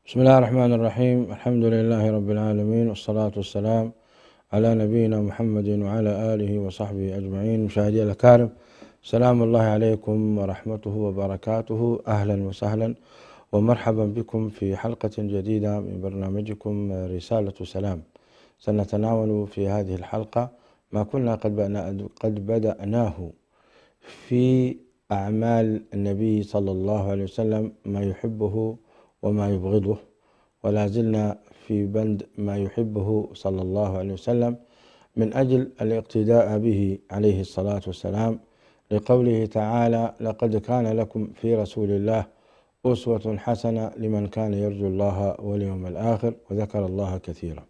بسم الله الرحمن الرحيم. الحمد لله رب العالمين، والصلاة والسلام على نبينا محمد وعلى آله وصحبه أجمعين. مشاهدي الأكارم، سلام الله عليكم ورحمته وبركاته. أهلا وسهلا ومرحبا بكم في حلقة جديدة من برنامجكم رسالة سلام. سنتناول في هذه الحلقة ما كنا قد بدأناه في أعمال النبي صلى الله عليه وسلم، ما يحبه وما يبغضه، ولا زلنا في بند ما يحبه صلى الله عليه وسلم من أجل الاقتداء به عليه الصلاة والسلام، لقوله تعالى: لقد كان لكم في رسول الله أسوة حسنة لمن كان يرجو الله واليوم الآخر وذكر الله كثيرا.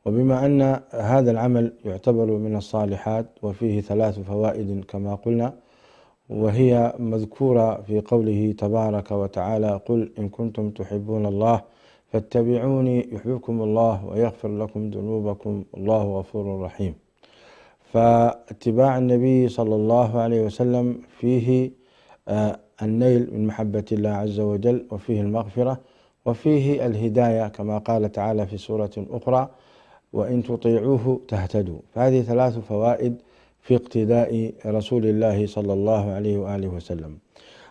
وبما أن هذا العمل يعتبر من الصالحات وفيه 3 فوائد كما قلنا، وهي مذكورة في قوله تبارك وتعالى: قل إن كنتم تحبون الله فاتبعوني يحببكم الله ويغفر لكم ذنوبكم والله غفور رحيم. فاتباع النبي صلى الله عليه وسلم فيه النيل من محبة الله عز وجل، وفيه المغفرة، وفيه الهداية كما قال تعالى في سورة أخرى: وإن تطيعوه تهتدوا. فهذه 3 فوائد في اقتداء رسول الله صلى الله عليه وآله وسلم.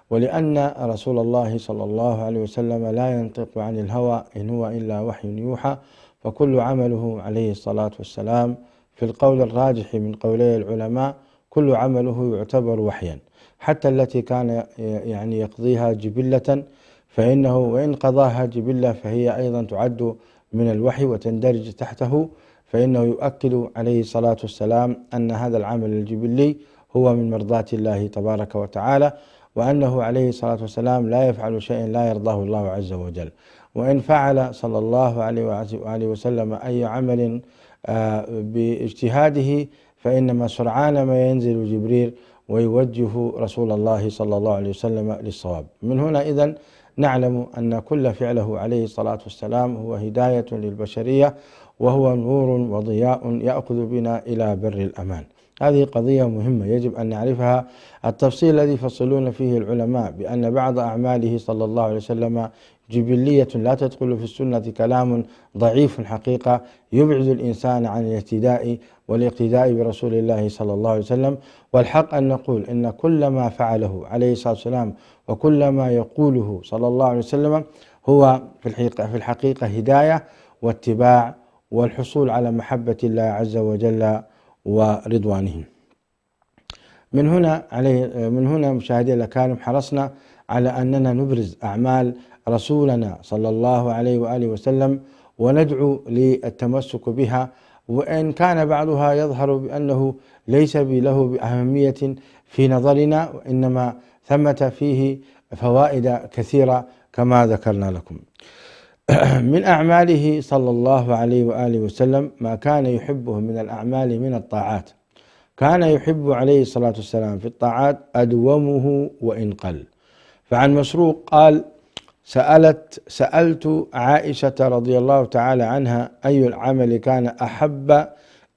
ولأن رسول الله صلى الله عليه وسلم لا ينطق عن الهوى، إن هو إلا وحي يوحى، فكل عمله عليه الصلاة والسلام في القول الراجح من قولي العلماء كل عمله يعتبر وحيا، حتى التي كان يقضيها جبلة، فإنه وإن قضاها جبلة فهي أيضا تعد من الوحي وتندرج تحته، فإنه يؤكد عليه الصلاة والسلام أن هذا العمل الجبلي هو من مرضاة الله تبارك وتعالى، وأنه عليه الصلاة والسلام لا يفعل شيئا لا يرضاه الله عز وجل. وإن فعل صلى الله عليه وآله وسلم أي عمل باجتهاده فإنما سرعان ما ينزل جبريل ويوجه رسول الله صلى الله عليه وسلم للصواب. من هنا إذن نعلم أن كل فعله عليه الصلاة والسلام هو هداية للبشرية، وهو نور وضياء يأخذ بنا إلى بر الأمان. هذه قضية مهمة يجب أن نعرفها. التفصيل الذي يفصلون فيه العلماء بأن بعض أعماله صلى الله عليه وسلم جبلية لا تدخل في السنة كلام ضعيف حقيقة يبعد الإنسان عن الاهتداء والاقتداء برسول الله صلى الله عليه وسلم. والحق أن نقول إن كل ما فعله عليه الصلاة والسلام وكل ما يقوله صلى الله عليه وسلم هو في الحقيقة هداية واتباع والحصول على محبة الله عز وجل ورضوانه. من هنا مشاهدي الأكارم حرصنا على أننا نبرز أعمال رسولنا صلى الله عليه وآله وسلم وندعو للتمسك بها، وإن كان بعضها يظهر بأنه ليس له بأهمية في نظرنا، وإنما ثمة فيه فوائد كثيرة كما ذكرنا لكم. من أعماله صلى الله عليه وآله وسلم ما كان يحبه من الأعمال من الطاعات. كان يحب عليه الصلاة والسلام في الطاعات أدومه وإن قل. فعن مسروق قال: سألت عائشة رضي الله تعالى عنها أي العمل كان أحب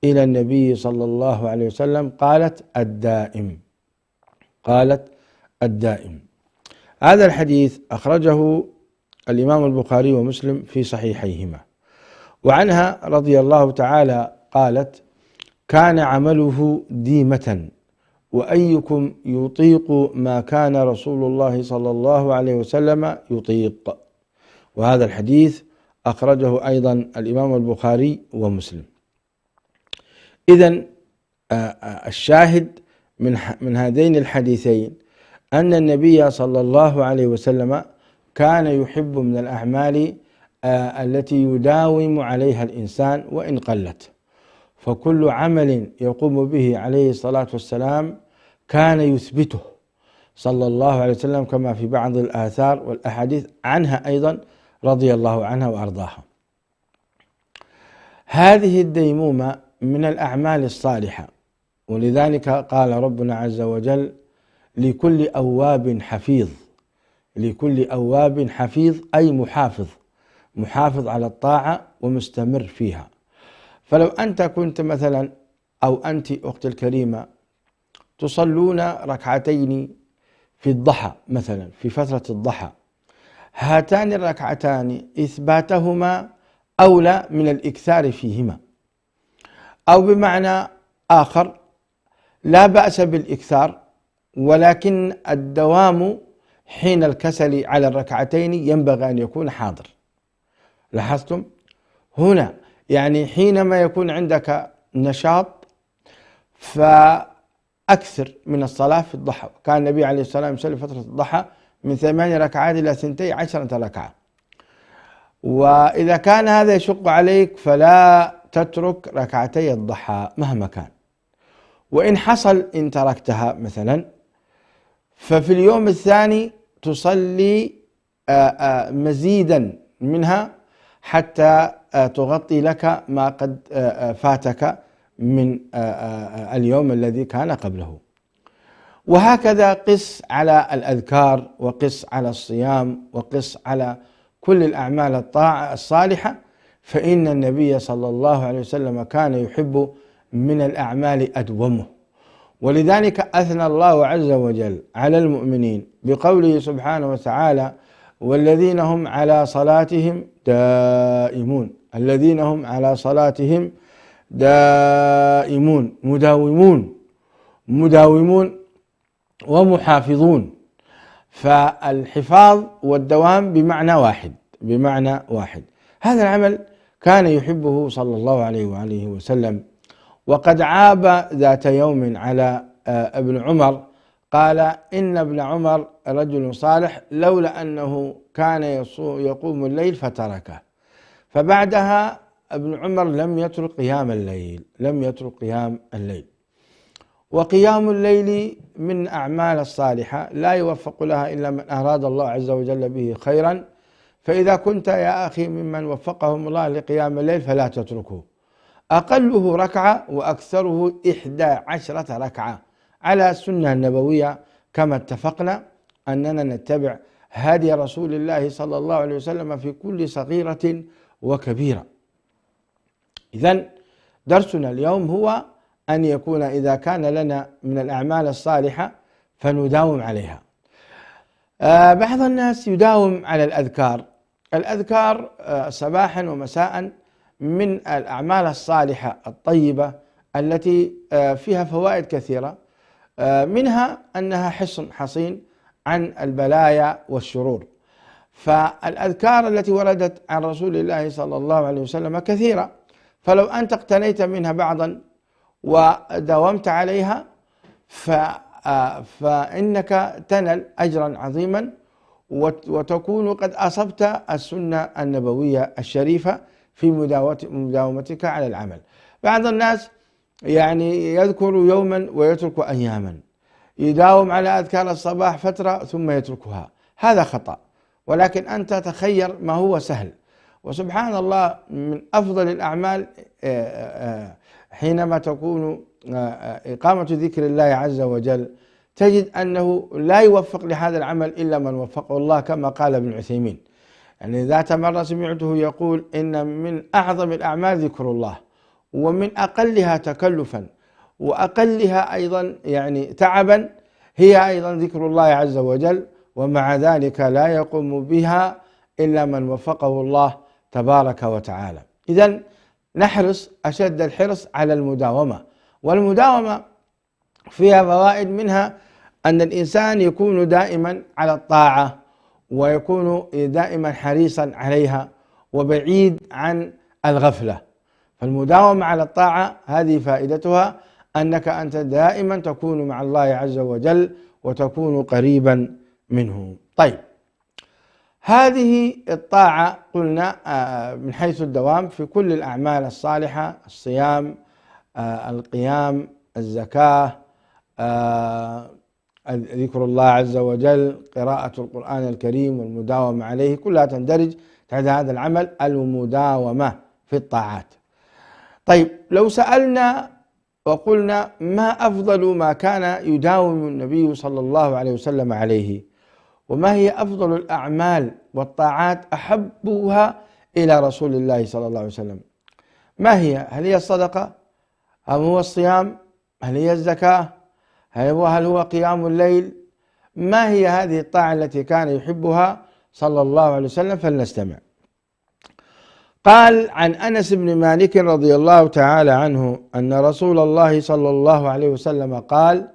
إلى النبي صلى الله عليه وسلم؟ قالت: الدائم. هذا الحديث أخرجه الإمام البخاري ومسلم في صحيحيهما. وعنها رضي الله تعالى قالت: كان عمله ديمة، وأيكم يطيق ما كان رسول الله صلى الله عليه وسلم يطيق. وهذا الحديث أخرجه أيضا الإمام البخاري ومسلم. إذن الشاهد من هذين الحديثين أن النبي صلى الله عليه وسلم كان يحب من الأعمال التي يداوم عليها الإنسان وإن قلت. فكل عمل يقوم به عليه الصلاة والسلام كان يثبته صلى الله عليه وسلم، كما في بعض الآثار والأحاديث عنها أيضا رضي الله عنها وأرضاها. هذه الديمومة من الأعمال الصالحة، ولذلك قال ربنا عز وجل: لكل أواب حفيظ، أي محافظ على الطاعة ومستمر فيها. فلو أنت كنت مثلا أو أنت أختي الكريمة تصلون ركعتين في الضحى مثلا، في فترة الضحى، هاتان الركعتان إثباتهما أولى من الإكثار فيهما، أو بمعنى آخر لا بأس بالإكثار، ولكن الدوام حين الكسل على الركعتين ينبغي أن يكون حاضر. لاحظتم هنا يعني حينما يكون عندك نشاط فأكثر من الصلاة في الضحى. كان النبي عليه الصلاة والسلام يصلي فترة الضحى من 8 ركعات إلى 12 ركعة. وإذا كان هذا يشق عليك فلا تترك ركعتي الضحى مهما كان، وإن حصل إن تركتها مثلا ففي اليوم الثاني تصلي مزيدا منها حتى تغطي لك ما قد فاتك من اليوم الذي كان قبله. وهكذا قس على الأذكار، وقس على الصيام، وقس على كل الأعمال الطاعة الصالحة، فإن النبي صلى الله عليه وسلم كان يحب من الأعمال أدومه. ولذلك أثنى الله عز وجل على المؤمنين بقوله سبحانه وتعالى: والذين هم على صلاتهم دائمون. الذين هم على صلاتهم دائمون، مداومون ومحافظون. فالحفاظ والدوام بمعنى واحد. هذا العمل كان يحبه صلى الله عليه وآله وسلم. وقد عاب ذات يوم على ابن عمر، قال: إن ابن عمر رجل صالح لولا أنه كان يقوم الليل فتركه. فبعدها ابن عمر لم يترك قيام الليل. وقيام الليل من أعمال الصالحة لا يوفق لها إلا من أراد الله عز وجل به خيرا. فإذا كنت يا أخي ممن وفقهم الله لقيام الليل فلا تتركه. أقله ركعة وأكثره 11 ركعة على السنة النبوية، كما اتفقنا أننا نتبع هدي رسول الله صلى الله عليه وسلم في كل صغيرة وكبيرة. إذن درسنا اليوم هو أن يكون إذا كان لنا من الأعمال الصالحة فنداوم عليها. بعض الناس يداوم على الأذكار صباحا ومساء من الأعمال الصالحة الطيبة التي فيها فوائد كثيرة، منها أنها حصين عن البلايا والشرور. فالأذكار التي وردت عن رسول الله صلى الله عليه وسلم كثيرة، فلو أنت اقتنيت منها بعضا وداومت عليها فإنك تنل أجرا عظيما، وتكون قد أصبت السنة النبوية الشريفة في مداومتك على العمل. بعض الناس يعني يذكر يوما ويترك أياما، يداوم على أذكار الصباح فترة ثم يتركها، هذا خطأ. ولكن أنت تخير ما هو سهل. وسبحان الله من أفضل الأعمال حينما تكون إقامة ذكر الله عز وجل، تجد أنه لا يوفق لهذا العمل إلا من وفقه الله، كما قال ابن عثيمين. يعني ذات مرة سمعته يقول: إن من أعظم الأعمال ذكر الله، ومن أقلها تكلفا وأقلها أيضا يعني تعبا هي أيضا ذكر الله عز وجل، ومع ذلك لا يقوم بها إلا من وفقه الله تبارك وتعالى. إذن نحرص أشد الحرص على المداومة، والمداومة فيها فوائد، منها أن الإنسان يكون دائما على الطاعة، ويكون دائما حريصا عليها وبعيد عن الغفلة. فالمداومة على الطاعة هذه فائدتها أنك أنت دائما تكون مع الله عز وجل وتكون قريبا منه. طيب، هذه الطاعة قلنا من حيث الدوام في كل الأعمال الصالحة: الصيام، القيام، الزكاة، ذكر الله عز وجل، قراءة القرآن الكريم والمداومة عليه، كلها تندرج تحت هذا العمل، المداومة في الطاعات. طيب، لو سألنا وقلنا: ما أفضل ما كان يداوم النبي صلى الله عليه وسلم عليه؟ وما هي أفضل الأعمال والطاعات أحبها إلى رسول الله صلى الله عليه وسلم؟ ما هي؟ هل هي الصدقة؟ أم هو الصيام؟ هل هي الزكاة؟ هل هو قيام الليل؟ ما هي هذه الطاعة التي كان يحبها صلى الله عليه وسلم، فلنستمع. قال عن أنس بن مالك رضي الله تعالى عنه أن رسول الله صلى الله عليه وسلم قال: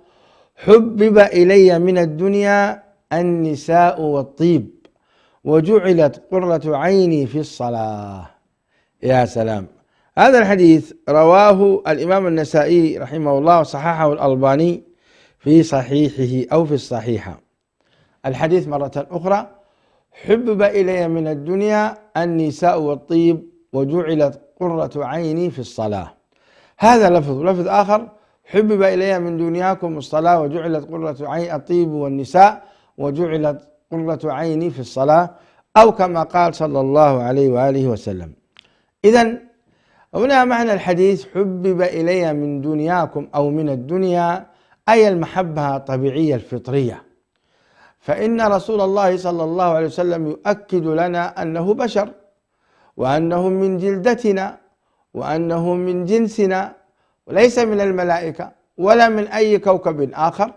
حبب إلي من الدنيا النساء والطيب وجعلت قرة عيني في الصلاة. يا سلام! هذا الحديث رواه الإمام النسائي رحمه الله وصححه الألباني في صحيحه أو في الصحيحة. الحديث مرة أخرى: حبب إلي من الدنيا النساء والطيب وجعلت قرة عيني في الصلاة. هذا لفظ آخر: حبب إلي من دنياكم الصلاة وجعلت قرة عين الطيب والنساء وجعلت قرة عيني في الصلاة، أو كما قال صلى الله عليه وآله وسلم. إذن هنا معنى الحديث: حبب إلي من دنياكم أو من الدنيا، أي المحبة الطبيعية الفطرية. فإن رسول الله صلى الله عليه وسلم يؤكد لنا أنه بشر، وأنه من جلدتنا، وأنه من جنسنا، وليس من الملائكة ولا من أي كوكب آخر،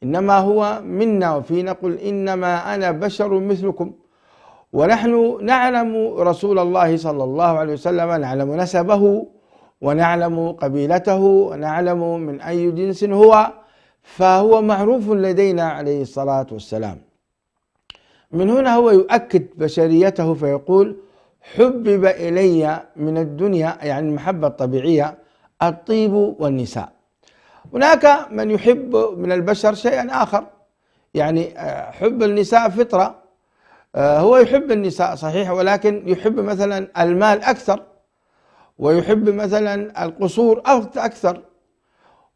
إنما هو منا، وفينا قل إنما أنا بشر مثلكم. ونحن نعلم رسول الله صلى الله عليه وسلم، نعلم نسبه ونعلم قبيلته ونعلم من أي جنس هو، فهو معروف لدينا عليه الصلاة والسلام. من هنا هو يؤكد بشريته فيقول: حبب إلي من الدنيا، يعني المحبة الطبيعية، الطيب والنساء. هناك من يحب من البشر شيئا آخر، يعني حب النساء فطرة، هو يحب النساء صحيح، ولكن يحب مثلا المال أكثر، ويحب مثلا القصور أكثر،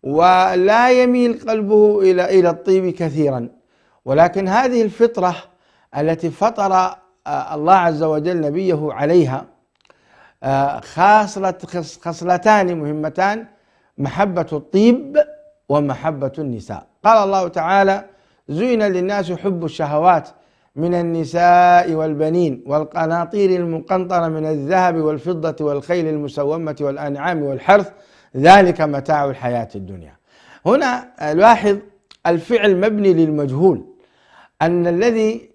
ولا يميل قلبه إلى الطيب كثيرا. ولكن هذه الفطرة التي فطر الله عز وجل نبيه عليها خصلتان مهمتان: محبة الطيب ومحبة النساء. قال الله تعالى: زين للناس حب الشهوات من النساء والبنين والقناطير المقنطرة من الذهب والفضة والخيل المسومة والأنعام والحرث، ذلك متاع الحياة الدنيا. هنا لاحظ الفعل مبني للمجهول، أن الذي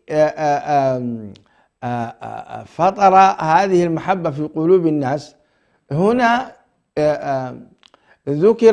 فطر هذه المحبة في قلوب الناس هنا ذكر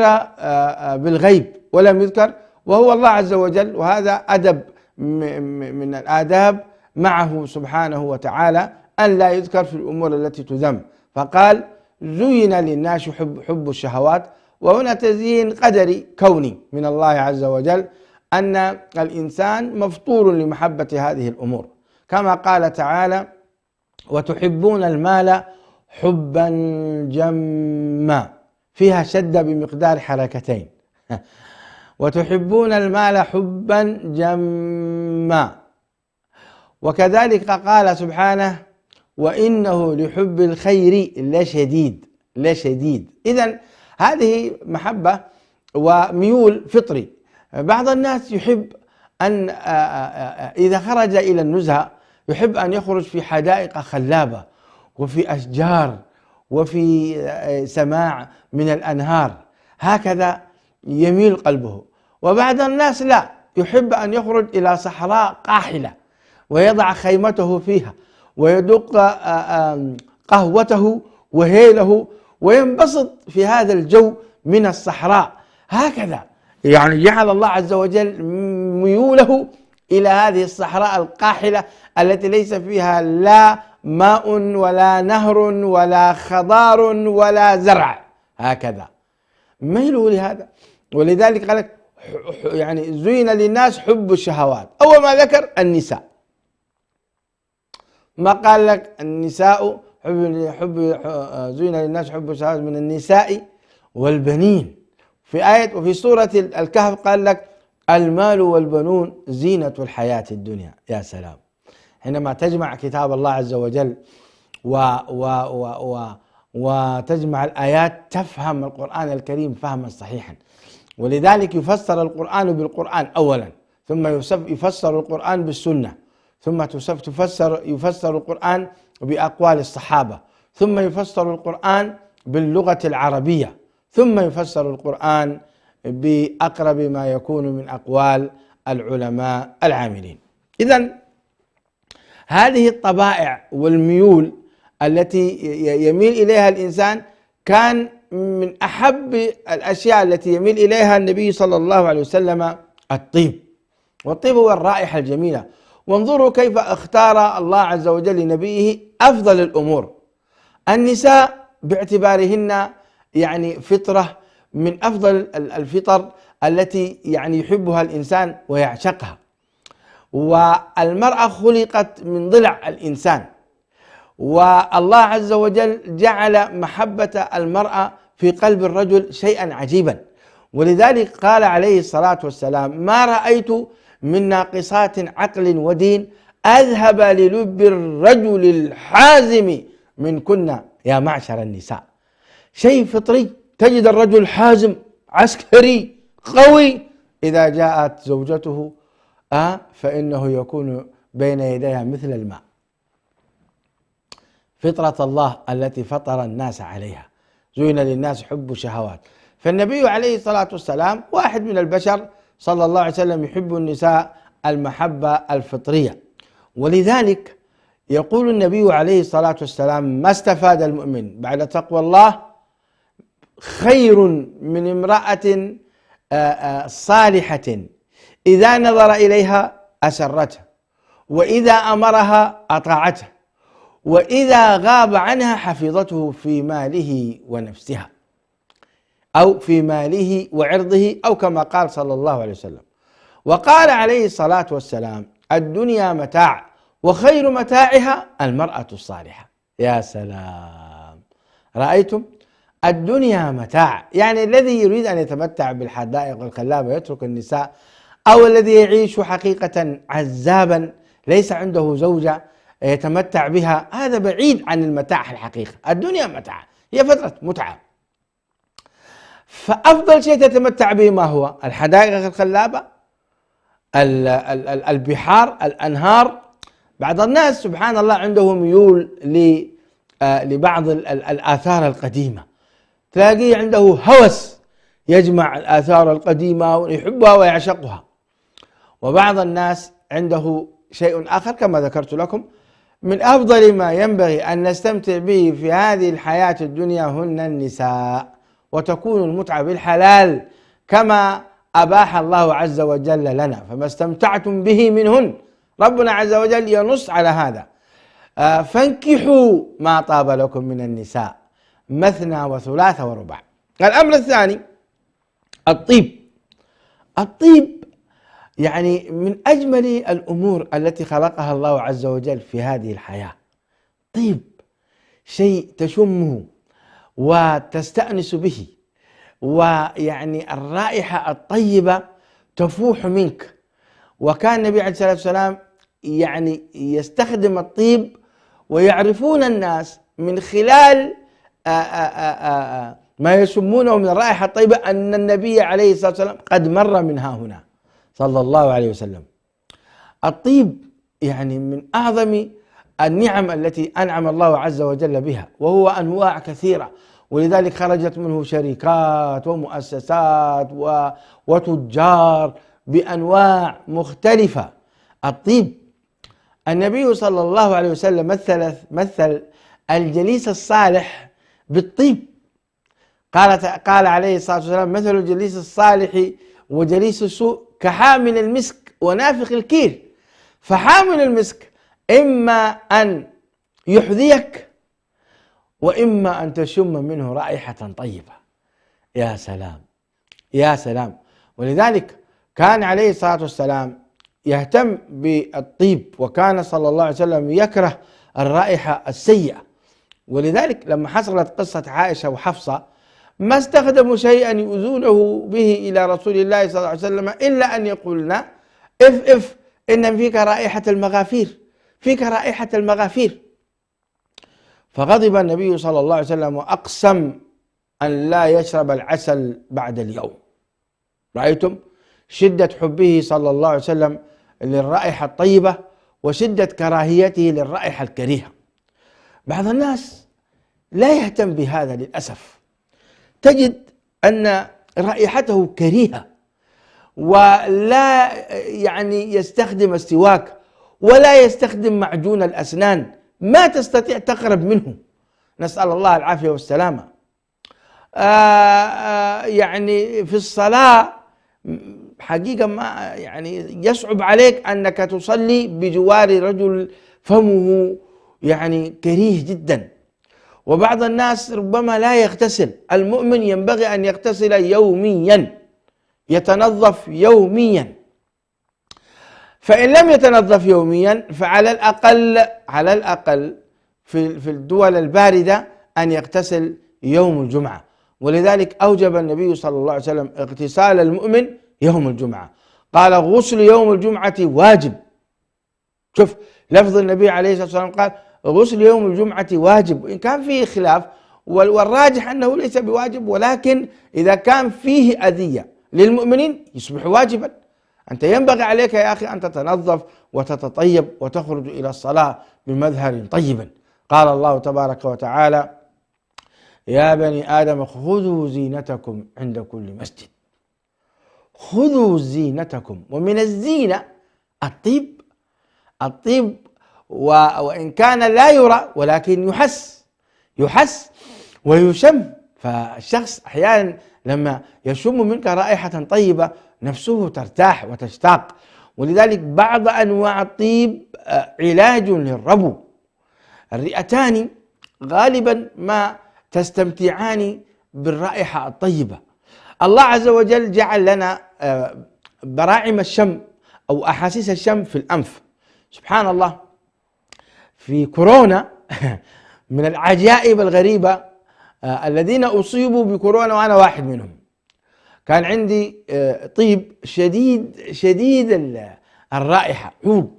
بالغيب ولم يذكر، وهو الله عز وجل، وهذا أدب من الآداب معه سبحانه وتعالى أن لا يذكر في الأمور التي تذم، فقال: زين للناس حب الشهوات. وهنا تزيين قدري كوني من الله عز وجل، أن الإنسان مفطور لمحبة هذه الأمور، كما قال تعالى: وتحبون المال حبا جما، فيها شدة بمقدار حركتين وتحبون المال حبا جما. وكذلك قال سبحانه: وإنه لحب الخير لشديد. إذن هذه محبة وميول فطري. بعض الناس يحب أن إذا خرج إلى النزهة يحب أن يخرج في حدائق خلابة وفي أشجار وفي سماع من الأنهار، هكذا يميل قلبه. وبعض الناس لا، يحب أن يخرج إلى صحراء قاحلة ويضع خيمته فيها ويدق قهوته وهيله وينبسط في هذا الجو من الصحراء. هكذا يعني جعل الله عز وجل ميوله إلى هذه الصحراء القاحلة التي ليس فيها لا ماء ولا نهر ولا خضار ولا زرع، هكذا ميله لهذا. ولذلك قال لك يعني زين للناس حب الشهوات، أول ما ذكر النساء، ما قال لك النساء زين للناس حب الشهوات من النساء والبنين. في آية وفي سورة الكهف قال لك المال والبنون زينة الحياة الدنيا. يا سلام! حينما تجمع كتاب الله عز وجل وتجمع الآيات تفهم القرآن الكريم فهما صحيحا. ولذلك يفسر القرآن بالقرآن أولا، ثم يفسر القرآن بالسنة، ثم يفسر القرآن بأقوال الصحابة، ثم يفسر القرآن باللغة العربية، ثم يفسر القرآن بأقرب ما يكون من أقوال العلماء العاملين. إذن هذه الطبائع والميول التي يميل إليها الإنسان كان من أحب الأشياء التي يميل إليها النبي صلى الله عليه وسلم الطيب، والطيب هو الرائحة الجميلة. وانظروا كيف اختار الله عز وجل لنبيه أفضل الأمور. النساء باعتبارهن يعني فطرة من أفضل الفطر التي يعني يحبها الإنسان ويعشقها، والمرأة خلقت من ضلع الإنسان، والله عز وجل جعل محبة المرأة في قلب الرجل شيئا عجيبا. ولذلك قال عليه الصلاة والسلام: ما رأيت من ناقصات عقل ودين أذهب للب الرجل الحازم من كنا يا معشر النساء. شيء فطري، تجد الرجل حازم عسكري قوي، إذا جاءت زوجته فإنه يكون بين يديها مثل الماء. فطرة الله التي فطر الناس عليها، زين للناس حب الشهوات. فالنبي عليه الصلاة والسلام واحد من البشر صلى الله عليه وسلم يحب النساء المحبة الفطرية. ولذلك يقول النبي عليه الصلاة والسلام: ما استفاد المؤمن بعد تقوى الله خير من امرأة صالحة إذا نظر إليها أسرته، وإذا أمرها أطاعته، وإذا غاب عنها حفظته في ماله ونفسها، أو في ماله وعرضه، أو كما قال صلى الله عليه وسلم. وقال عليه الصلاة والسلام: الدنيا متاع وخير متاعها المرأة الصالحة. يا سلام، رأيتم؟ الدنيا متاع، يعني الذي يريد أن يتمتع بالحدائق والخلابة يترك النساء، أو الذي يعيش حقيقة عزابا ليس عنده زوجة يتمتع بها، هذا بعيد عن المتاع الحقيقة. الدنيا متاع، هي فترة متعة. فأفضل شيء تتمتع به ما هو؟ الحدائق الخلابة، البحار، الأنهار. بعض الناس سبحان الله عنده ميول لبعض الآثار القديمة، تلاقيه عنده هوس يجمع الآثار القديمة ويحبها ويعشقها. وبعض الناس عنده شيء آخر كما ذكرت لكم. من أفضل ما ينبغي أن نستمتع به في هذه الحياة الدنيا هن النساء، وتكون المتعة بالحلال كما أباح الله عز وجل لنا. فما استمتعتم به منهن، ربنا عز وجل ينص على هذا: فانكحوا ما طاب لكم من النساء مثنى وثلاث ورباع. الأمر الثاني الطيب. الطيب يعني من أجمل الأمور التي خلقها الله عز وجل في هذه الحياة. طيب شيء تشمه وتستأنس به، ويعني الرائحة الطيبة تفوح منك. وكان النبي عليه الصلاة والسلام يعني يستخدم الطيب، ويعرفون الناس من خلال ما يسمونه من الرائحة الطيبة أن النبي عليه الصلاة والسلام قد مر من ها هنا صلى الله عليه وسلم. الطيب يعني من أعظم النعم التي أنعم الله عز وجل بها، وهو أنواع كثيرة، ولذلك خرجت منه شركات ومؤسسات وتجار بأنواع مختلفة. الطيب، النبي صلى الله عليه وسلم مثل الجليس الصالح بالطيب. قال عليه الصلاة والسلام: مثل الجليس الصالح وجليس السوء كحامل المسك ونافخ الكير. فحامل المسك إما أن يحذيك، وإما أن تشم منه رائحة طيبة. يا سلام يا سلام. ولذلك كان عليه الصلاة والسلام يهتم بالطيب، وكان صلى الله عليه وسلم يكره الرائحة السيئة. ولذلك لما حصلت قصة عائشة وحفصة ما استخدموا شيئا يؤذونه به إلى رسول الله صلى الله عليه وسلم إلا أن يقولنا: اف إن فيك رائحة المغافير، فيك رائحة المغافير. فغضب النبي صلى الله عليه وسلم وأقسم أن لا يشرب العسل بعد اليوم. رأيتم شدة حبه صلى الله عليه وسلم للرائحة الطيبة، وشدة كراهيته للرائحة الكريهة. بعض الناس لا يهتم بهذا للأسف، تجد أن رائحته كريهة، ولا يعني يستخدم السواك، ولا يستخدم معجون الأسنان، ما تستطيع تقرب منه، نسأل الله العافية والسلامة. يعني في الصلاة حقيقة ما يعني يصعب عليك أنك تصلي بجوار رجل فمه يعني كريه جدا. وبعض الناس ربما لا يغتسل. المؤمن ينبغي أن يغتسل يوميا، يتنظف يوميا. فإن لم يتنظف يوميا فعلى الأقل في الدول الباردة أن يغتسل يوم الجمعة. ولذلك أوجب النبي صلى الله عليه وسلم اغتسال المؤمن يوم الجمعة، قال غسل يوم الجمعة واجب. شوف لفظ النبي عليه الصلاة والسلام، قال غسل يوم الجمعة واجب، وإن كان فيه خلاف والراجح أنه ليس بواجب، ولكن إذا كان فيه أذية للمؤمنين يصبح واجبا. أنت ينبغي عليك يا أخي أن تتنظف وتتطيب وتخرج إلى الصلاة بمظهر طيبا. قال الله تبارك وتعالى: يا بني آدم خذوا زينتكم عند كل مسجد. خذوا زينتكم، ومن الزينة الطيب وإن كان لا يرى ولكن يحس ويشم. فالشخص أحيانا لما يشم منك رائحة طيبة نفسه ترتاح وتشتاق. ولذلك بعض أنواع الطيب علاج للربو. الرئتان غالبا ما تستمتعان بالرائحة الطيبة. الله عز وجل جعل لنا براعم الشم أو أحاسيس الشم في الأنف. سبحان الله، في كورونا من العجائب الغريبة الذين أصيبوا بكورونا وأنا واحد منهم، كان عندي طيب شديد الرائحة، عود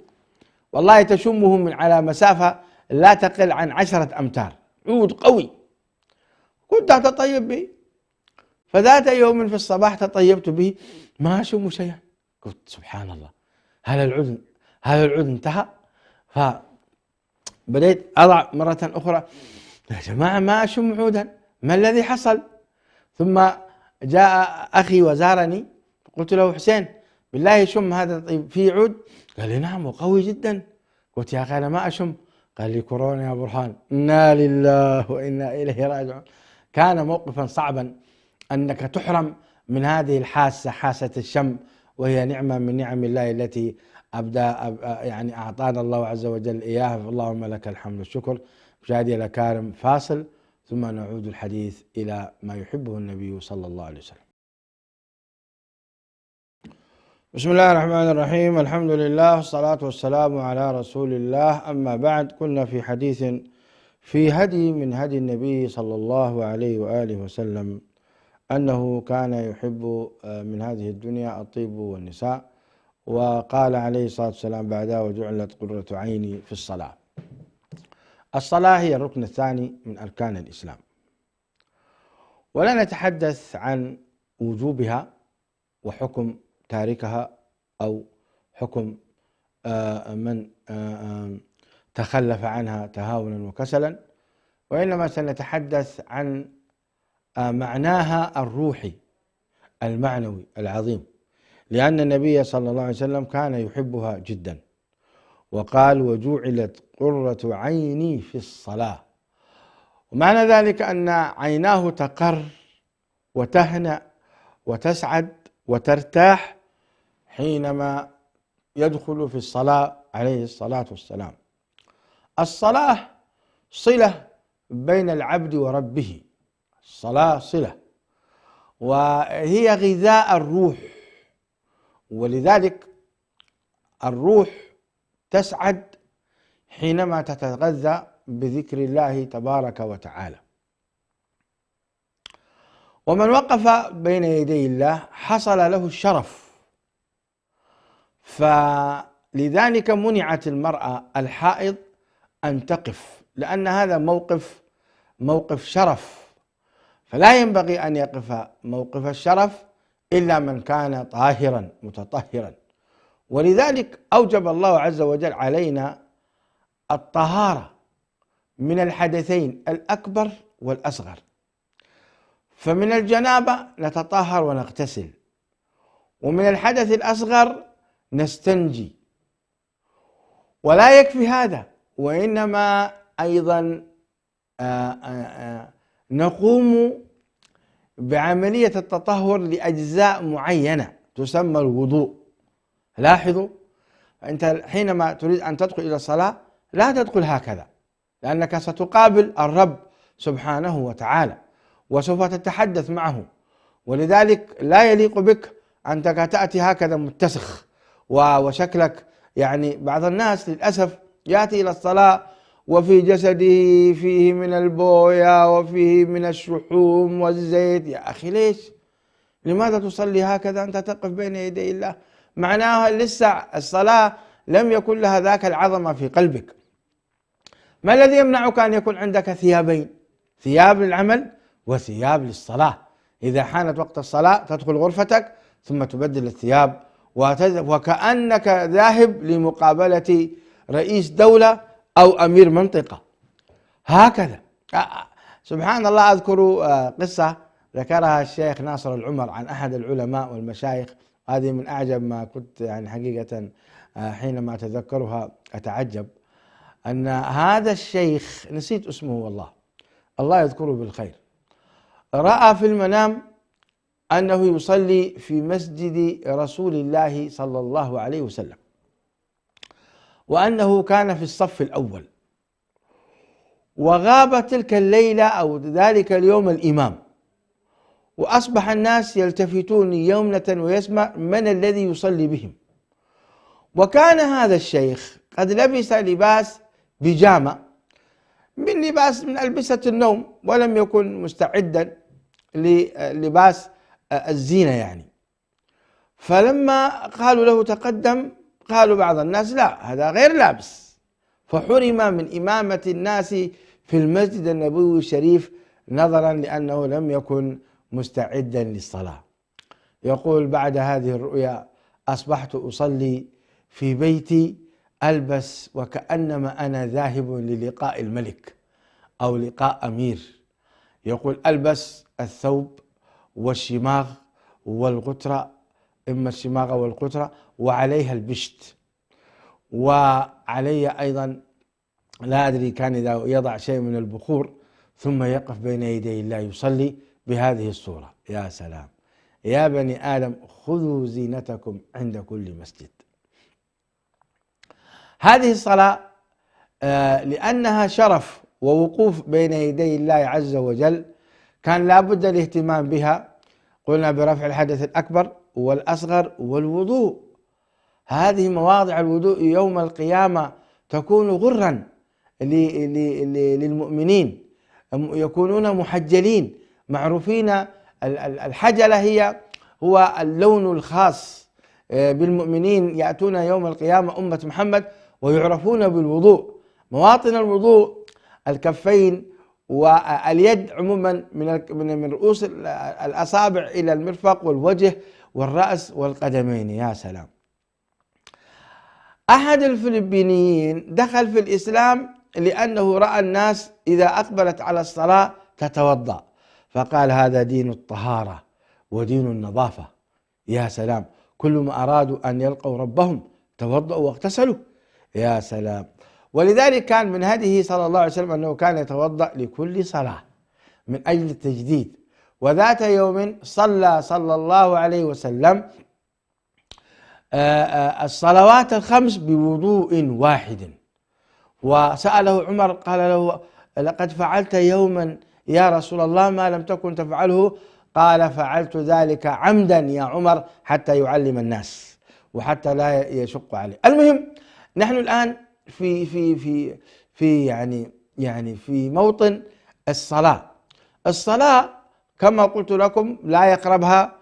والله تشمه من على مسافة لا تقل عن 10 أمتار، عود قوي. كنت أتطيب به، فذات يوم في الصباح تطيبت به ما أشم شيئا. قلت سبحان الله، هل العود انتهى؟ فبدأت أضع مرة أخرى، يا جماعة ما أشم عودا، ما الذي حصل؟ ثم جاء أخي وزارني، قلت له حسين بالله شم هذا الطيب فيه عود؟ قال لي نعم وقوي جدا. قلت يا أخي أنا ما أشم. قال لي كورونا يا برهان. إنا لله وإنا إليه راجعون. كان موقفا صعبا أنك تحرم من هذه الحاسة، حاسة الشم، وهي نعمة من نعم الله التي يعني أعطانا الله عز وجل إياها. اللهم لك الحمد والشكر. مشاهدي الأكارم، فاصل ثم نعود الحديث إلى ما يحبه النبي صلى الله عليه وسلم. بسم الله الرحمن الرحيم، الحمد لله والصلاة والسلام على رسول الله. أما بعد، كنا في حديث في هدي من هدي النبي صلى الله عليه وآله وسلم أنه كان يحب من هذه الدنيا الطيب والنساء، وقال عليه الصلاة والسلام بعدها: وجعلت قرة عيني في الصلاة. الصلاة هي الركن الثاني من أركان الإسلام، ولا نتحدث عن وجوبها وحكم تاركها أو حكم من تخلف عنها تهاونا وكسلا، وإنما سنتحدث عن معناها الروحي المعنوي العظيم، لأن النبي صلى الله عليه وسلم كان يحبها جدا، وقال: وجعلت قرة عيني في الصلاة. ومعنى ذلك أن عيناه تقر وتهنأ وتسعد وترتاح حينما يدخل في الصلاة عليه الصلاة والسلام. الصلاة صلة بين العبد وربه، الصلاة صلة، وهي غذاء الروح، ولذلك الروح تسعد حينما تتغذى بذكر الله تبارك وتعالى. ومن وقف بين يدي الله حصل له الشرف، فلذلك منعت المرأة الحائض أن تقف، لأن هذا موقف شرف، فلا ينبغي أن يقف موقف الشرف إلا من كان طاهرا متطهرا. ولذلك أوجب الله عز وجل علينا الطهارة من الحدثين الأكبر والأصغر. فمن الجنابة نتطهر ونغتسل، ومن الحدث الأصغر نستنجي، ولا يكفي هذا، وإنما أيضا نقوم بعملية التطهر لأجزاء معينة تسمى الوضوء. لاحظوا، أنت حينما تريد أن تدخل إلى الصلاة لا تدخل هكذا، لأنك ستقابل الرب سبحانه وتعالى وسوف تتحدث معه، ولذلك لا يليق بك أنك تأتي هكذا متسخ وشكلك. يعني بعض الناس للأسف يأتي إلى الصلاة وفي جسده فيه من البويا وفيه من الشحوم والزيت. يا أخي ليش؟ لماذا تصلي هكذا؟ أنت تقف بين يدي الله، معناها لسه الصلاة لم يكن لها ذاك العظمة في قلبك. ما الذي يمنعك أن يكون عندك ثيابين، ثياب للعمل وثياب للصلاة؟ إذا حانت وقت الصلاة تدخل غرفتك ثم تبدل الثياب وكأنك ذاهب لمقابلة رئيس دولة أو أمير منطقة هكذا. سبحان الله، أذكر قصة ذكرها الشيخ ناصر العمر عن أحد العلماء والمشايخ، هذه من أعجب ما كنت يعني حقيقة حينما أتذكرها أتعجب. أن هذا الشيخ نسيت اسمه والله، الله يذكره بالخير، رأى في المنام أنه يصلي في مسجد رسول الله صلى الله عليه وسلم، وأنه كان في الصف الأول، وغاب تلك الليلة أو ذلك اليوم الإمام، وأصبح الناس يلتفتون يمنة ويسمع من الذي يصلي بهم. وكان هذا الشيخ قد لبس لباس بيجامة من ألبسة النوم، ولم يكن مستعدا للباس الزينة يعني. فلما قالوا له تقدم، قالوا بعض الناس لا، هذا غير لابس، فحرم من إمامة الناس في المسجد النبوي الشريف نظرا لأنه لم يكن مستعدا للصلاة. يقول بعد هذه الرؤيا أصبحت أصلي في بيتي ألبس وكأنما أنا ذاهب للقاء الملك أو لقاء أمير. يقول ألبس الثوب والشماغ والغترة، إما الشماغ والغترة، وعليها البشت، وعلي أيضا لا أدري كان إذا يضع شيء من البخور، ثم يقف بين يدي الله يصلي بهذه الصورة. يا سلام، يا بني آدم خذوا زينتكم عند كل مسجد. هذه الصلاة لأنها شرف ووقوف بين يدي الله عز وجل كان لا بد الاهتمام بها. قلنا برفع الحدث الأكبر والأصغر والوضوء. هذه مواضع الوضوء يوم القيامة تكون غرا للمؤمنين، يكونون محجلين معروفين. الحجلة هو اللون الخاص بالمؤمنين، يأتون يوم القيامة أمة محمد ويعرفون بالوضوء. مواطن الوضوء الكفين واليد عموما من رؤوس الأصابع إلى المرفق والوجه والرأس والقدمين. يا سلام. أحد الفلبينيين دخل في الإسلام لأنه رأى الناس إذا أقبلت على الصلاة تتوضأ، فقال هذا دين الطهارة ودين النظافة. يا سلام، كل ما أرادوا أن يلقوا ربهم توضأوا واغتسلوا. يا سلام. ولذلك كان من هديه صلى الله عليه وسلم أنه كان يتوضأ لكل صلاة من أجل التجديد. وذات يوم صلى صلى الله عليه وسلم الصلوات الخمس بوضوء واحد، وسأله عمر قال له لقد فعلت يوما يا رسول الله ما لم تكن تفعله، قال فعلت ذلك عمدا يا عمر حتى يعلم الناس وحتى لا يشق عليه. المهم نحن الآن في يعني في موطن الصلاة. الصلاة كما قلت لكم لا يقربها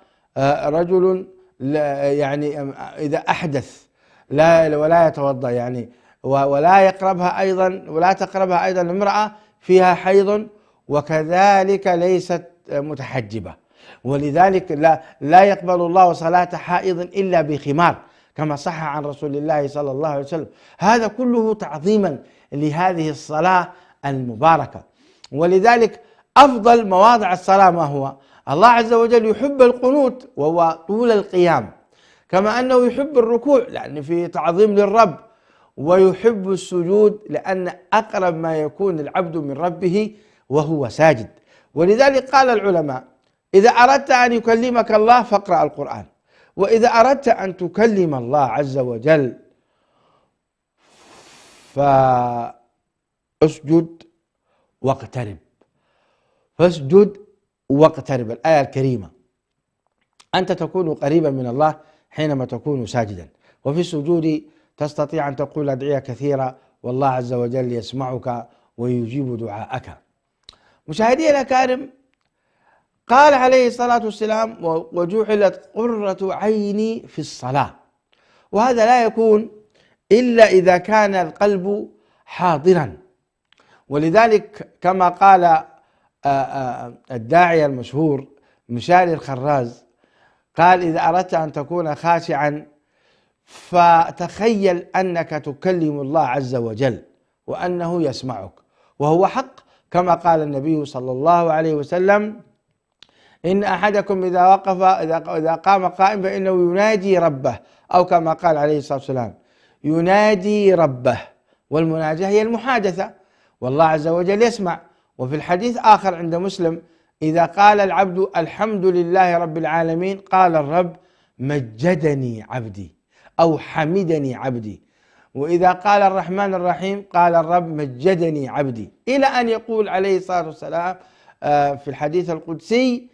رجل يعني إذا أحدث ولا يتوضأ يعني، ولا يقربها أيضا ولا تقربها أيضا امرأة فيها حيض وكذلك ليست متحجبة. ولذلك لا يقبل الله صلاة حائض إلا بخمار كما صح عن رسول الله صلى الله عليه وسلم. هذا كله تعظيما لهذه الصلاة المباركة. ولذلك أفضل مواضع الصلاة ما هو؟ الله عز وجل يحب القنوت وهو طول القيام، كما أنه يحب الركوع لأن في تعظيم للرب، ويحب السجود، لأن أقرب ما يكون العبد من ربه وهو ساجد. ولذلك قال العلماء: إذا أردت أن يكلمك الله فاقرأ القرآن، وإذا أردت أن تكلم الله عز وجل فاسجد واقترب. فاسجد واقترب، الآية الكريمة. أنت تكون قريبا من الله حينما تكون ساجدا، وفي السجود تستطيع أن تقول أدعية كثيرة، والله عز وجل يسمعك ويجيب دعاءك. مشاهدي الأكارم، قال عليه الصلاة والسلام: وجعلت قرة عيني في الصلاة. وهذا لا يكون إلا إذا كان القلب حاضرا. ولذلك كما قال الداعية المشهور مشاري الخراز، قال: إذا أردت أن تكون خاشعا فتخيل أنك تكلم الله عز وجل وأنه يسمعك، وهو حق، كما قال النبي صلى الله عليه وسلم: إن أحدكم إذا قام قائم فإنه يناجي ربه، أو كما قال عليه الصلاة والسلام: ينادي ربه. والمناجاة هي المحادثة، والله عز وجل يسمع. وفي الحديث آخر عند مسلم: إذا قال العبد الحمد لله رب العالمين قال الرب: مجدني عبدي، أو حمدني عبدي. وإذا قال الرحمن الرحيم قال الرب: مجدني عبدي، إلى أن يقول عليه الصلاة والسلام في الحديث القدسي: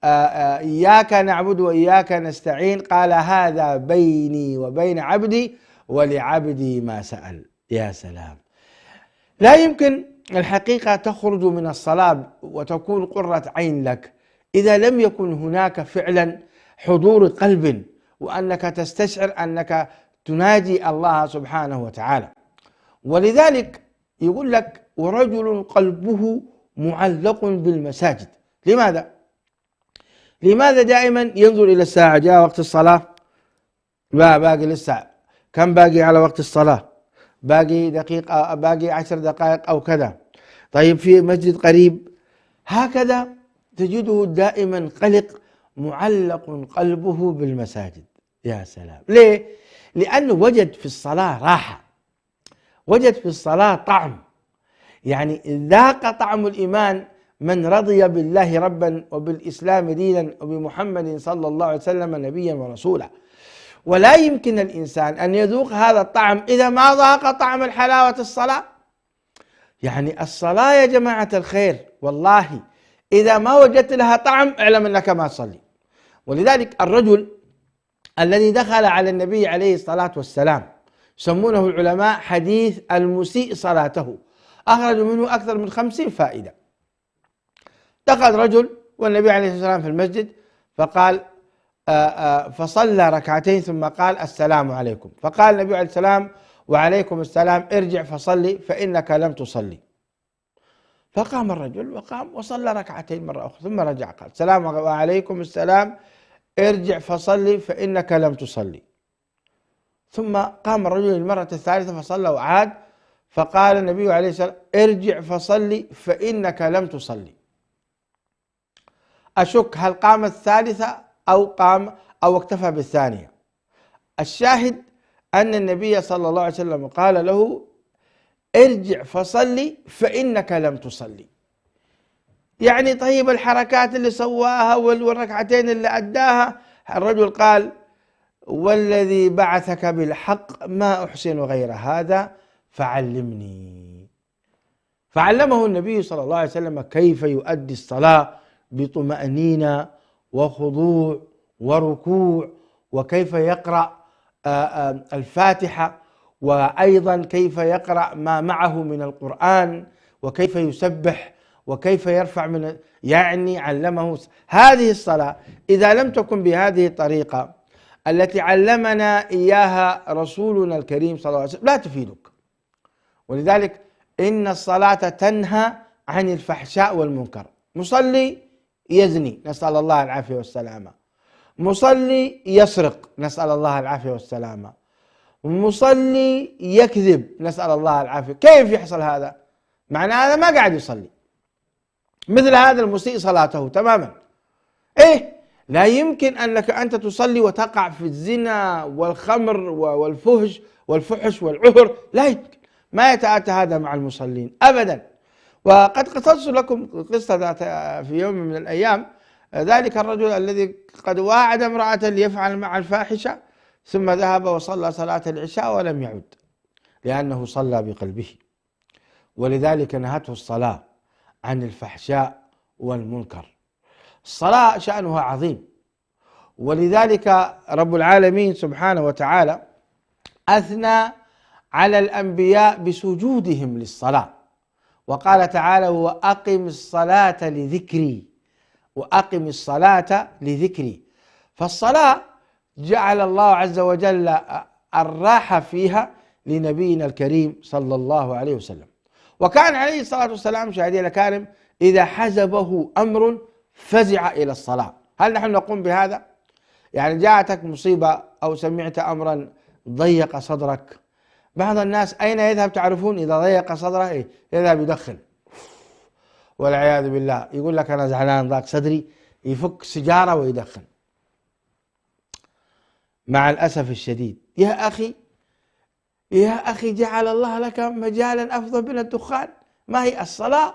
إياك نعبد وإياك نستعين، قال: هذا بيني وبين عبدي ولعبدي ما سأل. يا سلام! لا يمكن الحقيقة تخرج من الصلاة وتكون قرة عين لك إذا لم يكن هناك فعلا حضور قلب، وأنك تستشعر أنك تناجي الله سبحانه وتعالى. ولذلك يقول لك: ورجل قلبه معلق بالمساجد. لماذا؟ لماذا دائما ينظر إلى الساعة؟ جاء وقت الصلاة، باقي لسه كم باقي على وقت الصلاة؟ باقي دقيقة، باقي 10 دقائق أو كذا. طيب في مسجد قريب، هكذا تجده دائما قلق، معلق قلبه بالمساجد. يا سلام! ليه؟ لأنه وجد في الصلاة راحة، وجد في الصلاة طعم، يعني ذاق طعم الإيمان من رضي بالله ربا وبالإسلام دينا وبمحمد صلى الله عليه وسلم نبيا ورسولا. ولا يمكن الإنسان أن يذوق هذا الطعم إذا ما ذاق طعم الحلاوة الصلاة. يعني الصلاة يا جماعة الخير، والله إذا ما وجدت لها طعم اعلم أنك ما تصلي. ولذلك الرجل الذي دخل على النبي عليه الصلاة والسلام يسمونه العلماء حديث المسيء صلاته، أخرجوا منه أكثر من 50 فائدة. دخل رجل والنبي عليه الصلاة والسلام في المسجد، فقال فصلى ركعتين ثم قال: السلام عليكم. فقال النبي عليه السلام: وعليكم السلام، ارجع فصلي فإنك لم تصلي. فقام الرجل وقام وصلى ركعتين مرة أخرى، ثم رجع قال: السلام وعليكم السلام، ارجع فصلي فإنك لم تصلي. ثم قام الرجل المرة الثالثة فصلى وعاد، فقال النبي عليه السلام: ارجع فصلي فإنك لم تصلي. أشك هل قام الثالثة أو اكتفى بالثانية. الشاهد أن النبي صلى الله عليه وسلم قال له: ارجع فصلي فإنك لم تصلي. يعني طيب الحركات اللي سواها والركعتين اللي أداها، الرجل قال: والذي بعثك بالحق ما أحسن غير هذا فعلمني. فعلمه النبي صلى الله عليه وسلم كيف يؤدي الصلاة بطمأنينة وخضوع وركوع، وكيف يقرأ الفاتحة، وأيضا كيف يقرأ ما معه من القرآن، وكيف يسبح، وكيف يرفع يعني علمه هذه الصلاة. إذا لم تكن بهذه الطريقة التي علمنا إياها رسولنا الكريم صلى الله عليه وسلم لا تفيدك. ولذلك إن الصلاة تنهى عن الفحشاء والمنكر. مصلي يزني، نسأل الله العافية والسلامة. مصلي يسرق، نسأل الله العافية والسلامة. مصلي يكذب، نسأل الله العافية. كيف يحصل هذا؟ معنى هذا ما قاعد يصلي. مثل هذا المسيء صلاته تماما. لا يمكن أنك أنت تصلي وتقع في الزنا والخمر والفهش والفحش والعهر، لا يمكن، ما يتأتى هذا مع المصلين أبدا. وقد قصصت لكم قصة في يوم من الأيام، ذلك الرجل الذي قد واعد امرأة ليفعل مع الفاحشة، ثم ذهب وصلى صلاة العشاء ولم يعد، لأنه صلى بقلبه. ولذلك نهته الصلاة عن الفحشاء والمنكر. الصلاة شأنها عظيم، ولذلك رب العالمين سبحانه وتعالى أثنى على الأنبياء بسجودهم للصلاة، وقال تعالى: وأقم الصلاة لذكري، وأقم الصلاة لذكري. فالصلاة جعل الله عز وجل الراحة فيها لنبينا الكريم صلى الله عليه وسلم. وكان عليه الصلاة والسلام مشاهدينا الأكارم إذا حزبه أمر فزع إلى الصلاة. هل نحن نقوم بهذا؟ يعني جاءتك مصيبة أو سمعت أمرا ضيق صدرك، بعض الناس أين يذهب تعرفون؟ إذا ضيق صدره إيه؟ يذهب يدخن والعياذ بالله، يقول لك أنا زعلان ضاق صدري، يفك سيجارة ويدخن. مع الأسف الشديد يا أخي جعل الله لك مجالا أفضل من الدخان، ما هي الصلاة؟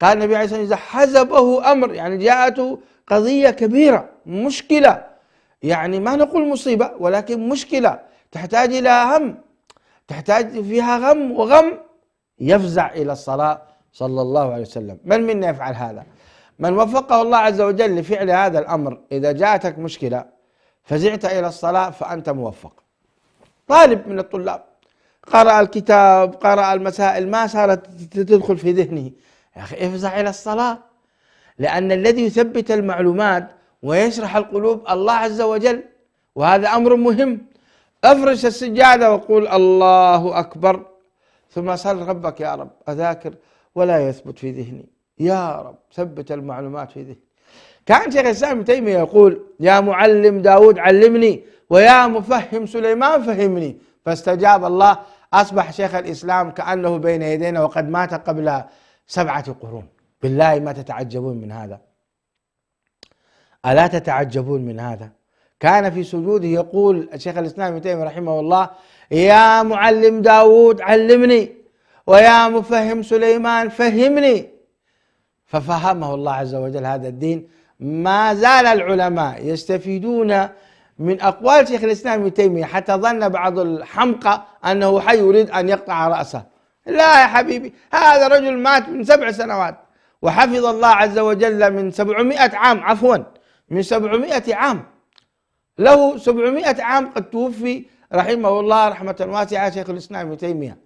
قال النبي عليه الصلاة والسلام إذا حزبه أمر، يعني جاءته قضية كبيرة، مشكلة، يعني ما نقول مصيبة ولكن مشكلة تحتاج إلى هم، تحتاج فيها غم وغم، يفزع إلى الصلاة صلى الله عليه وسلم. من منا يفعل هذا؟ من وفقه الله عز وجل لفعل هذا الأمر، إذا جاءتك مشكلة فزعت إلى الصلاة فأنت موفق. طالب من الطلاب قرأ الكتاب، قرأ المسائل، ما صارت تدخل في ذهنه، يا أخي افزع إلى الصلاة، لأن الذي يثبت المعلومات ويشرح القلوب الله عز وجل، وهذا أمر مهم. افرش السجادة وقول الله أكبر، ثم سل ربك يا رب أذاكر ولا يثبت في ذهني، يا رب ثبت المعلومات في ذهني. كان شيخ الإسلام ابن تيمية يقول: يا معلم داود علمني، ويا مفهم سليمان فهمني، فاستجاب الله، أصبح شيخ الإسلام كأنه بين يدينا وقد مات قبل 7 قرون. بالله ما تتعجبون من هذا؟ ألا تتعجبون من هذا؟ كان في سجوده يقول الشيخ الإسلام ابن تيمية رحمه الله: يا معلم داود علمني، ويا مفهم سليمان فهمني. ففهمه الله عز وجل هذا الدين. ما زال العلماء يستفيدون من أقوال شيخ الإسلام ابن تيمية، حتى ظن بعض الحمقى أنه حي يريد أن يقطع رأسه. لا يا حبيبي، هذا رجل مات من 7 سنوات وحفظ الله عز وجل من 700 عام، عفوا من 700 عام، له 700 عام قد توفي رحمه الله رحمة واسعة شيخ الإسلام ابن تيمية.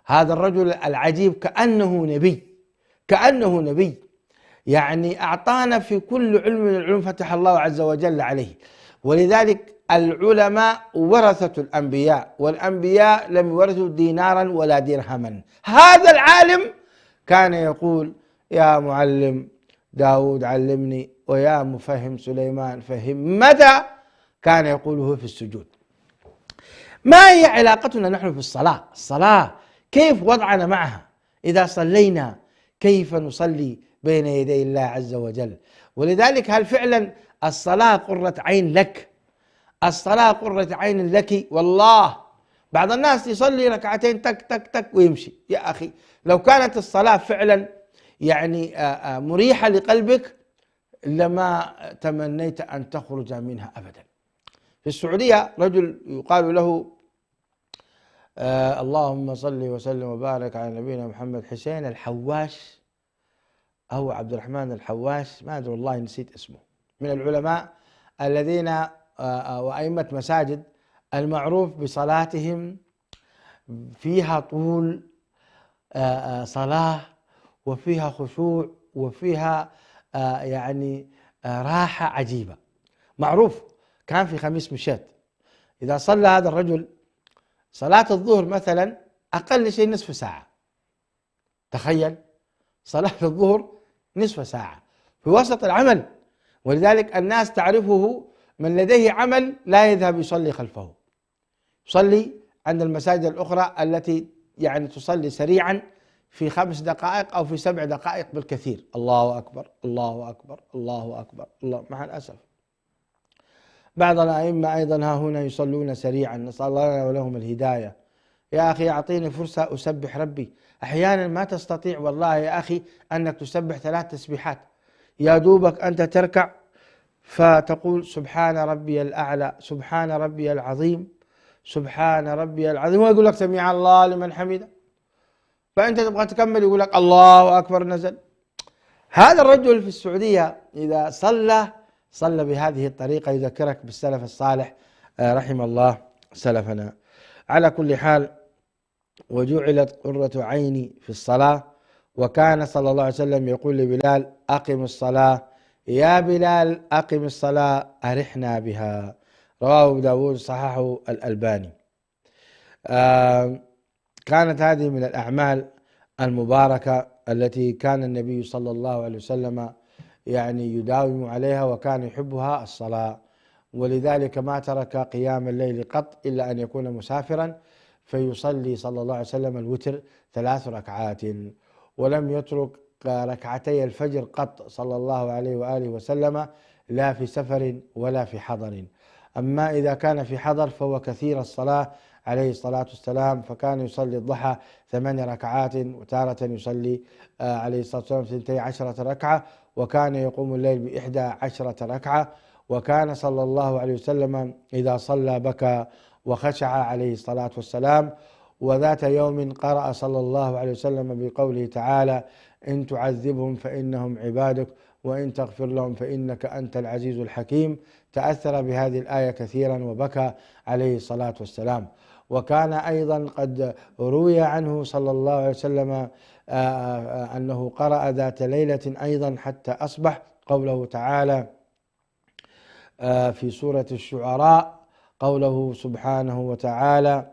هذا الرجل العجيب كأنه نبي، كأنه نبي، يعني أعطانا في كل علم من العلوم فتح الله عز وجل عليه. ولذلك العلماء ورثة الأنبياء، والأنبياء لم يورثوا دينارا ولا درهما. هذا العالم كان يقول: يا معلم داود علمني، ويا مفهم سليمان فهم. متى كان يقوله؟ في السجود. ما هي علاقتنا نحن في الصلاة؟ الصلاة كيف وضعنا معها؟ إذا صلينا كيف نصلي بين يدي الله عز وجل؟ ولذلك هل فعلا الصلاة قرة عين لك؟ الصلاة قرة عين لك والله. بعض الناس يصلي ركعتين تك تك تك ويمشي. يا أخي لو كانت الصلاة فعلا يعني مريحة لقلبك لما تمنيت أن تخرج منها أبدا. في السعودية رجل يقال له اللهم صل وسلم وبارك على نبينا محمد، حسين الحواش أو عبد الرحمن الحواش، ما أدري والله نسيت اسمه، من العلماء الذين وأئمة مساجد المعروف بصلاتهم فيها طول صلاة، وفيها خشوع، وفيها يعني راحة عجيبة، معروف. كان في خميس مشيت إذا صلى هذا الرجل صلاة الظهر مثلا أقل شيء نصف ساعة، تخيل صلاة الظهر نصف ساعة في وسط العمل. ولذلك الناس تعرفه من لديه عمل لا يذهب يصلي خلفه، يصلي عند المساجد الأخرى التي يعني تصلي سريعا في 5 دقائق أو في 7 دقائق بالكثير. الله أكبر الله أكبر الله أكبر الله. مع الأسف بعض الأئمة أيضا ها هنا يصلون سريعا، نسأل الله لنا ولهم الهداية. يا أخي أعطيني فرصة أسبح ربي. أحيانا ما تستطيع والله يا أخي أنك تسبح 3 تسبيحات، يا دوبك أنت تركع فتقول سبحان ربي الأعلى، سبحان ربي العظيم، سبحان ربي العظيم، ويقول لك سمع الله لمن حمده، فأنت تبغى تكمل يقول لك الله أكبر نزل. هذا الرجل في السعودية إذا صلى بهذه الطريقة يذكرك بالسلف الصالح رحم الله سلفنا. على كل حال، وجعلت قرة عيني في الصلاة. وكان صلى الله عليه وسلم يقول لبلال أقم الصلاة يا بلال، أقم الصلاة أرحنا بها. رواه أبو داود، صححه الألباني. كانت هذه من الأعمال المباركة التي كان النبي صلى الله عليه وسلم يعني يداوم عليها، وكان يحبها الصلاة، ولذلك ما ترك قيام الليل قط إلا أن يكون مسافرا فيصلي صلى الله عليه وسلم الوتر 3 ركعات، ولم يترك ركعتي الفجر قط صلى الله عليه وآله وسلم، لا في سفر ولا في حضر. أما إذا كان في حضر فهو كثير الصلاة عليه الصلاة والسلام، فكان يصلي الضحى 8 ركعات، وتارة يصلي عليه الصلاة والسلام 12 ركعة، وكان يقوم الليل ب11 ركعة. وكان صلى الله عليه وسلم إذا صلى بكى وخشع عليه الصلاة والسلام. وذات يوم قرأ صلى الله عليه وسلم بقوله تعالى إن تعذبهم فإنهم عبادك وإن تغفر لهم فإنك أنت العزيز الحكيم، تأثر بهذه الآية كثيرا وبكى عليه الصلاة والسلام. وكان أيضا قد روي عنه صلى الله عليه وسلم أنه قرأ ذات ليلة أيضا حتى أصبح، قوله تعالى في سورة الشعراء، قوله سبحانه وتعالى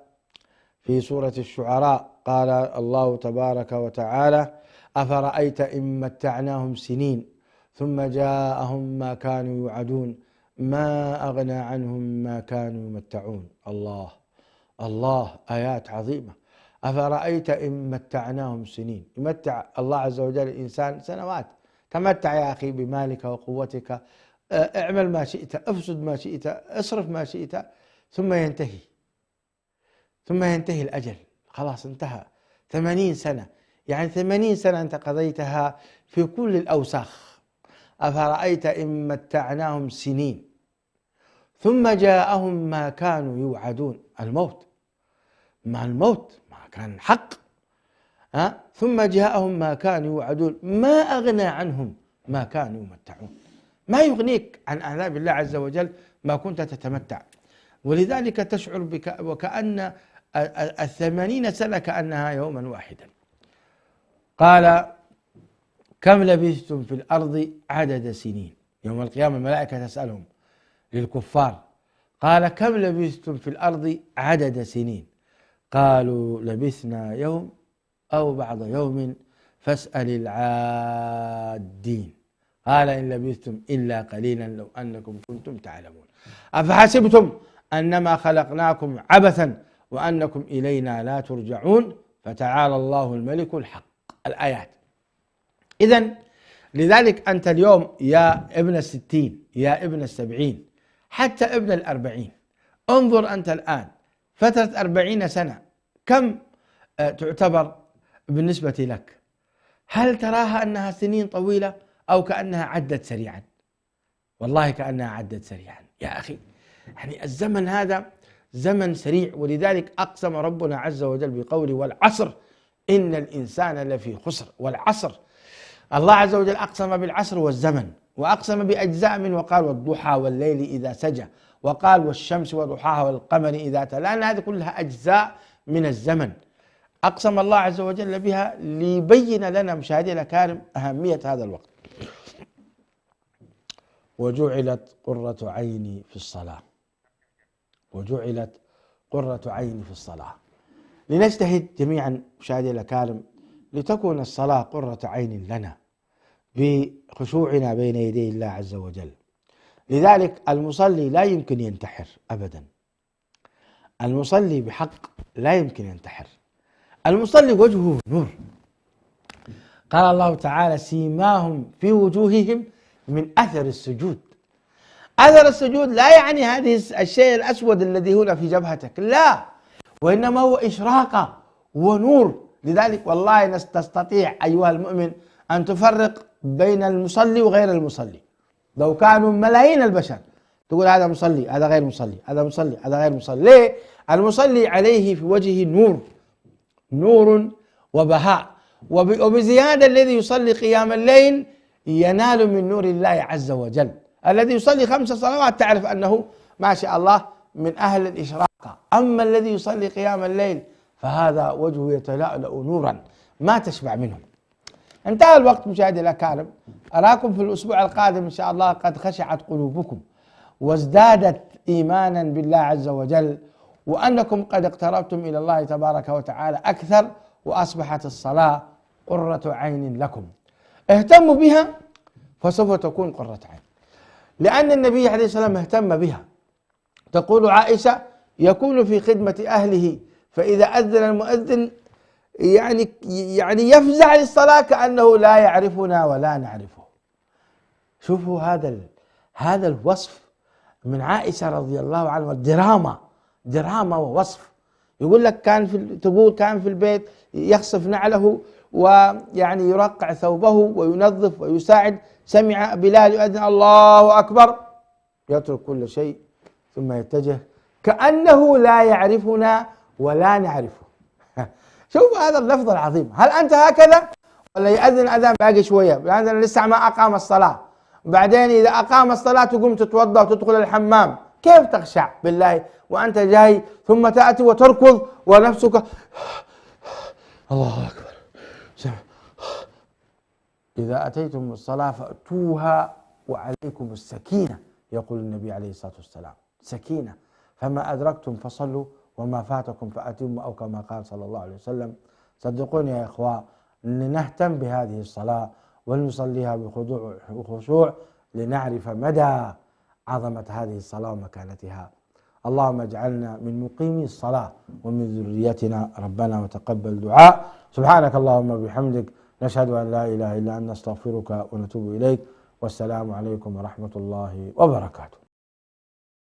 في سورة الشعراء قال الله تبارك وتعالى أفرأيت إن متعناهم سنين ثم جاءهم ما كانوا يوعدون ما أغنى عنهم ما كانوا يمتعون. الله الله، آيات عظيمة. أفرأيت إن متعناهم سنين، يمتع الله عز وجل الإنسان سنوات. تمتع يا أخي بمالك وقوتك، اعمل ما شئت، افسد ما شئت، اصرف ما شئت، ثم ينتهي الأجل، خلاص انتهى. 80 سنة، يعني 80 سنة أنت قضيتها في كل الأوساخ. أفرأيت إن متعناهم سنين ثم جاءهم ما كانوا يوعدون، الموت، مع الموت ما كان حق، ثم جاءهم ما كانوا يوعدون ما أغنى عنهم ما كانوا يمتعون. ما يغنيك عن آلاء الله عز وجل ما كنت تتمتع، ولذلك تشعر بك وكأن 80 سنة كأنها يوما واحدا. قال كم لبثتم في الأرض عدد سنين، يوم القيامة الملائكة تسألهم للكفار، قال كم لبثتم في الأرض عدد سنين، قالوا لبثنا يوم أو بعض يوم فاسأل العادين، قال إن لبثتم إلا قليلا لو أنكم كنتم تعلمون أفحسبتم أنما خلقناكم عبثا وأنكم إلينا لا ترجعون فتعالى الله الملك الحق. الآيات. إذن لذلك أنت اليوم يا ابن 60، يا ابن 70، حتى ابن 40، انظر أنت الآن فترة 40 سنة كم تعتبر بالنسبة لك؟ هل تراها أنها سنين طويلة أو كأنها عدت سريعا؟ والله كأنها عدت سريعا يا أخي. يعني الزمن هذا زمن سريع، ولذلك أقسم ربنا عز وجل بقوله والعصر إن الإنسان لفي خسر. والعصر، الله عز وجل أقسم بالعصر والزمن، وأقسم بأجزاء منه، وقال والضحى والليل إذا سجى، وقال والشمس وضحاها والقمر إذا تلاها، لأن هذه كلها أجزاء من الزمن أقسم الله عز وجل بها ليبين لنا مشاهدي الأكارم أهمية هذا الوقت. وجعلت قرة عيني في الصلاة، وجعلت قرة عيني في الصلاة. لنجتهد جميعا مشاهدي الأكارم لتكون الصلاة قرة عين لنا بخشوعنا بين يدي الله عز وجل. لذلك المصلي لا يمكن ينتحر أبدا، المصلي بحق لا يمكن ينتحر. المصلي وجهه نور، قال الله تعالى سيماهم في وجوههم من أثر السجود. أثر السجود لا يعني هذه الشيء الأسود الذي هنا في جبهتك، لا، وإنما هو إشراقة ونور. لذلك والله تستطيع أيها المؤمن أن تفرق بين المصلي وغير المصلي. لو كانوا ملايين البشر تقول هذا مصلي، هذا غير مصلي، هذا مصلي، هذا غير مصلي. ليه؟ المصلي عليه في وجهه نور وبهاء، وبزيادة الذي يصلي قيام الليل ينال من نور الله عز وجل. الذي يصلي 5 صلوات تعرف أنه ما شاء الله من أهل الإشراقة. أما الذي يصلي قيام الليل فهذا وجهه يتلألأ نورا ما تشبع منه. انتهى الوقت مشاهدي الأكارم، أراكم في الأسبوع القادم إن شاء الله قد خشعت قلوبكم وازدادت إيمانا بالله عز وجل، وأنكم قد اقتربتم إلى الله تبارك وتعالى أكثر، وأصبحت الصلاة قرة عين لكم. اهتموا بها فسوف تكون قرة عين، لأن النبي عليه الصلاة والسلام اهتم بها. تقول عائشة: يكون في خدمة أهله فإذا أذن المؤذن يعني يفزع للصلاة كأنه لا يعرفنا ولا نعرفه. شوفوا هذا الوصف من عائشة رضي الله عنها، دراما ووصف. يقول لك كان في البيت يخصف نعله ويعني يرقع ثوبه وينظف ويساعد، سمع بلال يؤذن الله أكبر يترك كل شيء ثم يتجه كأنه لا يعرفنا ولا نعرفه. شوف هذا اللفظ العظيم. هل أنت هكذا؟ ولا يأذن أذان باقي شوية، لأن لسه ما أقام الصلاة، بعدين إذا أقام الصلاة تقوم تتوضأ وتدخل الحمام، كيف تخشع بالله وأنت جاي ثم تأتي وتركض ونفسك الله أكبر. إذا أتيتم الصلاة فأتوها وعليكم السكينة، يقول النبي عليه الصلاة والسلام، سكينة. فما أدركتم فصلوا وما فاتكم فأتموا، أو كما قال صلى الله عليه وسلم. صدقوني يا إخوة، لنهتم بهذه الصلاة ونصليها بخضوع وخشوع لنعرف مدى عظمة هذه الصلاة ومكانتها. اللهم اجعلنا من مقيمي الصلاة ومن ذريتنا ربنا وتقبل دعاء. سبحانك اللهم وبحمدك، نشهد أن لا إله إلا أنت، نستغفرك ونتوب إليك. والسلام عليكم ورحمة الله وبركاته.